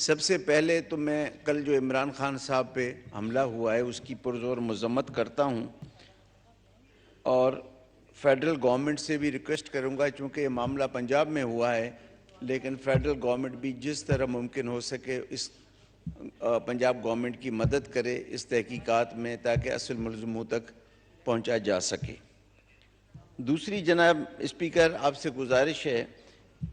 سب سے پہلے تو میں کل جو عمران خان صاحب پہ حملہ ہوا ہے اس کی پرزور مذمت کرتا ہوں اور فیڈرل گورنمنٹ سے بھی ریکویسٹ کروں گا، چونکہ یہ معاملہ پنجاب میں ہوا ہے، لیکن فیڈرل گورنمنٹ بھی جس طرح ممکن ہو سکے اس پنجاب گورنمنٹ کی مدد کرے اس تحقیقات میں تاکہ اصل ملزموں تک پہنچا جا سکے۔ دوسری جناب اسپیکر، آپ سے گزارش ہے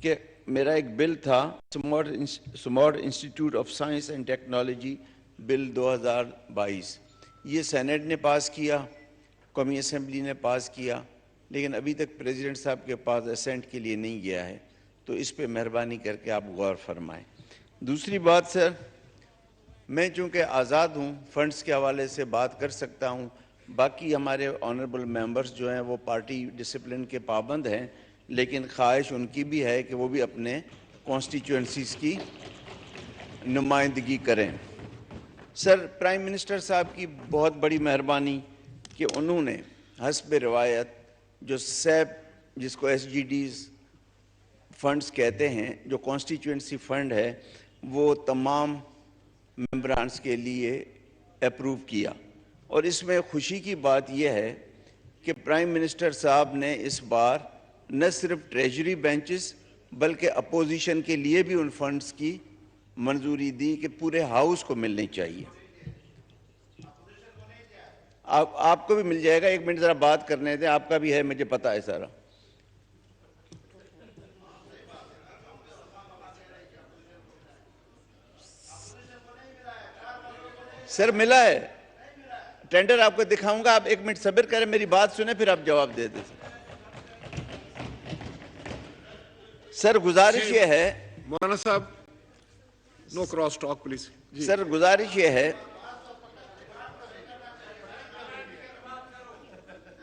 کہ میرا ایک بل تھا smart institute of science and technology bill 2022، یہ سینیٹ نے پاس کیا، قومی اسمبلی نے پاس کیا، لیکن ابھی تک پریزیڈنٹ صاحب کے پاس اسینٹ کے لیے نہیں گیا ہے، تو اس پہ مہربانی کر کے آپ غور فرمائیں۔ دوسری بات سر، میں چونکہ آزاد ہوں، فنڈز کے حوالے سے بات کر سکتا ہوں، باقی ہمارے آنریبل ممبرز جو ہیں وہ پارٹی ڈسپلن کے پابند ہیں، لیکن خواہش ان کی بھی ہے کہ وہ بھی اپنے کانسٹیچوئنسیز کی نمائندگی کریں۔ سر، پرائم منسٹر صاحب کی بہت بڑی مہربانی کہ انہوں نے حسب روایت جو سیپ جس کو ایس جی ڈیز فنڈز کہتے ہیں، جو کانسٹیچوئنسی فنڈ ہے، وہ تمام ممبرانز کے لیے اپروو کیا، اور اس میں خوشی کی بات یہ ہے کہ پرائم منسٹر صاحب نے اس بار نہ صرف ٹریجری بینچز بلکہ اپوزیشن کے لیے بھی ان فنڈز کی منظوری دی کہ پورے ہاؤس کو ملنے چاہیے۔ آپ کو بھی مل جائے گا، ایک منٹ ذرا بات کرنے دیں، آپ کا بھی ہے، مجھے پتا ہے سارا۔ سر ملا ہے، ٹینڈر آپ کو دکھاؤں گا، آپ ایک منٹ صبر کریں، میری بات سنیں پھر آپ جواب دے دیں۔ سر گزارش یہ ہے، مولانا صاحب نو کراس ٹاک پلیز۔ سر گزارش یہ ہے،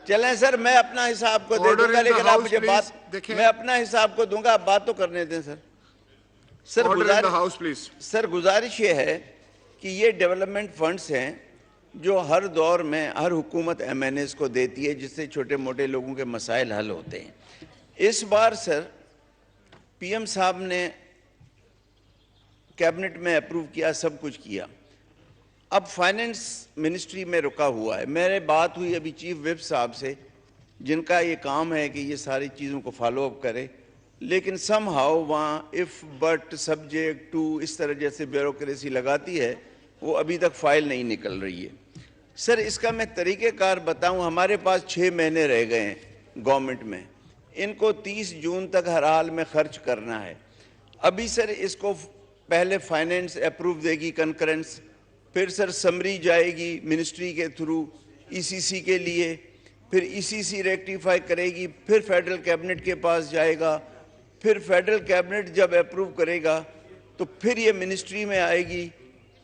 چلیں سر میں اپنا حساب کو دے دوں گا، لیکن آپ مجھے بات، میں اپنا حساب کو دوں گا، آپ بات تو کرنے دیں سر۔ سر گزارش یہ ہے کہ یہ ڈیولپمنٹ فنڈز ہیں جو ہر دور میں ہر حکومت ایم این ایز کو دیتی ہے، جس سے چھوٹے موٹے لوگوں کے مسائل حل ہوتے ہیں۔ اس بار سر پی ایم صاحب نے کیبنٹ میں اپروو کیا، سب کچھ کیا، اب فائننس منسٹری میں رکا ہوا ہے۔ میرے بات ہوئی ابھی چیف وپ صاحب سے، جن کا یہ کام ہے کہ یہ ساری چیزوں کو فالو اپ کرے، لیکن سم ہاؤ وہاں اف بٹ سبجیکٹ ٹو اس طرح جیسے بیوروکریسی لگاتی ہے، وہ ابھی تک فائل نہیں نکل رہی ہے۔ سر اس کا میں طریقہ کار بتاؤں، ہمارے پاس 6 مہینے رہ گئے ہیں گورنمنٹ میں، ان کو 30 جون تک ہر حال میں خرچ کرنا ہے۔ ابھی سر اس کو پہلے فائنینس اپروو دے گی کنکرنس، پھر سر سمری جائے گی منسٹری کے تھرو ای سی سی کے لیے، پھر ای سی سی ریکٹیفائی کرے گی، پھر فیڈرل کیبنٹ کے پاس جائے گا، پھر فیڈرل کیبنٹ جب اپروو کرے گا تو پھر یہ منسٹری میں آئے گی،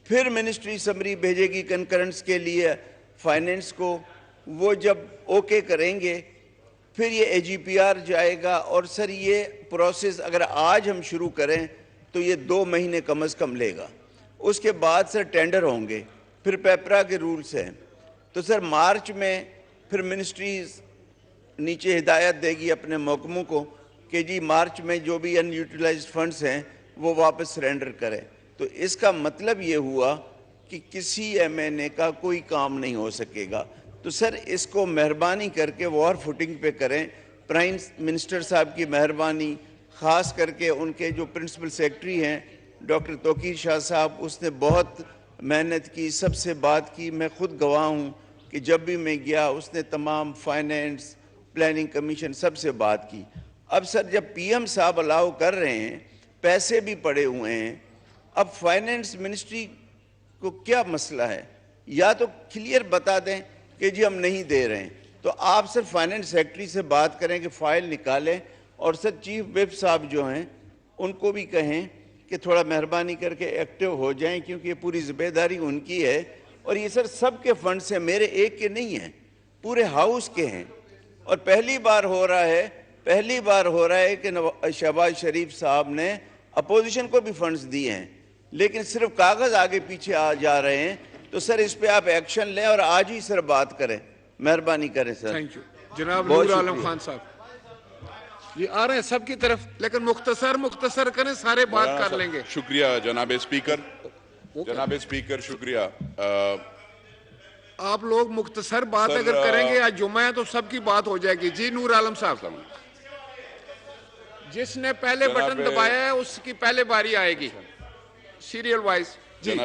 پھر منسٹری سمری بھیجے گی کنکرنس کے لیے فائنینس کو، وہ جب اوکے کریں گے پھر یہ اے جی پی آر جائے گا، اور سر یہ پروسیس اگر آج ہم شروع کریں تو یہ 2 مہینے کم از کم لے گا۔ اس کے بعد سر ٹینڈر ہوں گے، پھر پیپرا کے رولز ہیں، تو سر مارچ میں پھر منسٹریز نیچے ہدایت دے گی اپنے محکموں کو کہ جی مارچ میں جو بھی ان یوٹیلائزڈ فنڈز ہیں وہ واپس سرنڈر کریں۔ تو اس کا مطلب یہ ہوا کہ کسی ایم این اے کا کوئی کام نہیں ہو سکے گا۔ تو سر اس کو مہربانی کر کے وار فوٹنگ پہ کریں، پرائم منسٹر صاحب کی مہربانی، خاص کر کے ان کے جو پرنسپل سیکرٹری ہیں ڈاکٹر توقیر شاہ صاحب، اس نے بہت محنت کی، سب سے بات کی، میں خود گواہ ہوں کہ جب بھی میں گیا اس نے تمام فائنینس پلاننگ کمیشن سب سے بات کی۔ اب سر جب پی ایم صاحب الاؤ کر رہے ہیں، پیسے بھی پڑے ہوئے ہیں، اب فائنینس منسٹری کو کیا مسئلہ ہے؟ یا تو کلیئر بتا دیں کہ جی ہم نہیں دے رہے ہیں، تو آپ سر فائنینس سیکرٹری سے بات کریں کہ فائل نکالیں، اور سر چیف وپ صاحب جو ہیں ان کو بھی کہیں کہ تھوڑا مہربانی کر کے ایکٹیو ہو جائیں، کیونکہ یہ پوری ذمہ داری ان کی ہے، اور یہ سر سب کے فنڈز ہیں، میرے ایک کے نہیں ہیں، پورے ہاؤس کے ہیں، اور پہلی بار ہو رہا ہے کہ شہباز شریف صاحب نے اپوزیشن کو بھی فنڈز دیے ہیں، لیکن صرف کاغذ آگے پیچھے آ جا رہے ہیں۔ تو سر اس پہ آپ ایکشن لیں اور آج ہی سر بات کریں، مہربانی کریں سر۔ تھینک یو جناب نور عالم خان صاحب۔ جی آ رہے ہیں سب کی طرف لیکن مختصر کریں سارے بات مولانا کر صاحب، لیں گے. شکریہ جناب اسپیکر. جناب اسپیکر شکریہ. آپ لوگ مختصر بات سر، اگر کریں گے آج جمعہ ہے تو سب کی بات ہو جائے گی. جی نور عالم صاحب جس نے پہلے جناب- بٹن دبایا ہے اس کی پہلے باری آئے گی سیریل وائز.